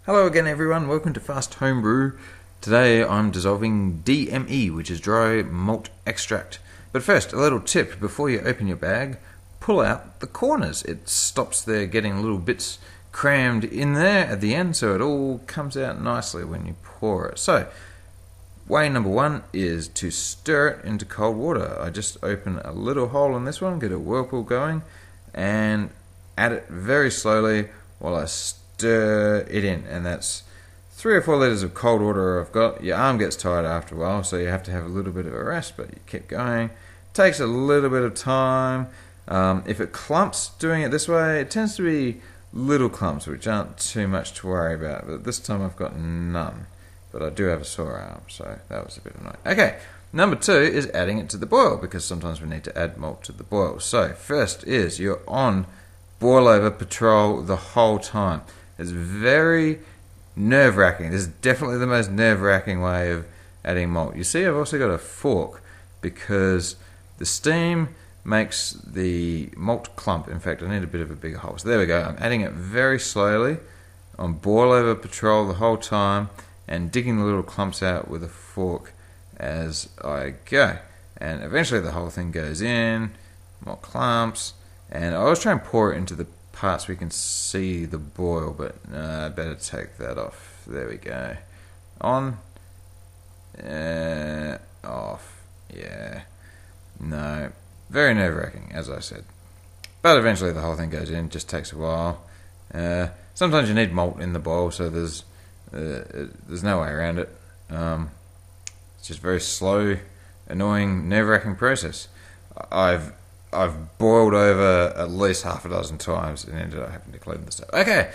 Hello again everyone, welcome to Fast Homebrew. Today I'm dissolving DME, which is dry malt extract. But first, a little tip: before you open your bag, pull out the corners. It stops there getting little bits crammed in there at the end, so it all comes out nicely when you pour it. So, way number one is to stir it into cold water. I just open a little hole in this one, get a whirlpool going, and add it very slowly while I stir it in, and that's 3 or 4 litres of cold water I've got. Your arm gets tired after a while, so you have to have a little bit of a rest, but you keep going. Takes a little bit of time. If it clumps doing it this way, it tends to be little clumps which aren't too much to worry about, but this time I've got none. But I do have a sore arm, so that was a bit annoying. Okay, number 2 is adding it to the boil, because sometimes we need to add malt to the boil. So first is you're on boil over patrol the whole time. It's very nerve-wracking. This is definitely the most nerve-wracking way of adding malt. You see, I've also got a fork because the steam makes the malt clump. In fact, I need a bit of a bigger hole. So there we go. I'm adding it very slowly on boil over patrol the whole time and digging the little clumps out with a fork as I go. And eventually the whole thing goes in, more clumps, and I always try and pour it into the parts we can see the boil, but I better take that off. There we go. On, off, yeah. No, very nerve-wracking, as I said. But eventually the whole thing goes in, just takes a while. Sometimes you need malt in the boil, so there's no way around it. It's just a very slow, annoying, nerve-wracking process. I've boiled over at least half a dozen times and ended up having to clean this up. Okay,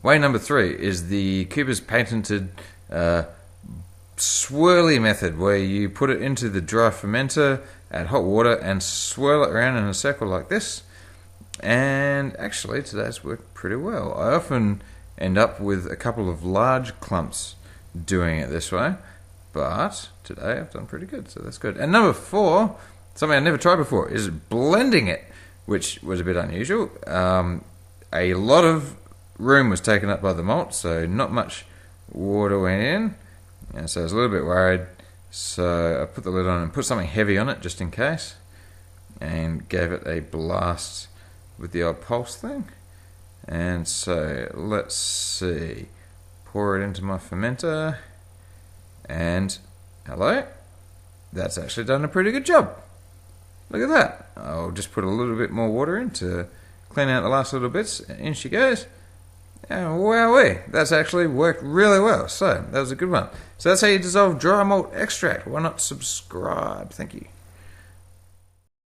way number 3 is the Cooper's patented swirly method, where you put it into the dry fermenter, add hot water, and swirl it around in a circle like this. And actually, today's worked pretty well. I often end up with a couple of large clumps doing it this way, but today I've done pretty good, so that's good. And number 4, something I never tried before, is blending it, which was a bit unusual. A lot of room was taken up by the malt, so not much water went in, and so I was a little bit worried. So I put the lid on and put something heavy on it just in case, and gave it a blast with the old pulse thing. And so let's see, pour it into my fermenter, and hello, that's actually done a pretty good job. Look at that. I'll just put a little bit more water in to clean out the last little bits. In she goes. And wowee, that's actually worked really well. So that was a good one. So that's how you dissolve dry malt extract. Why not subscribe? Thank you.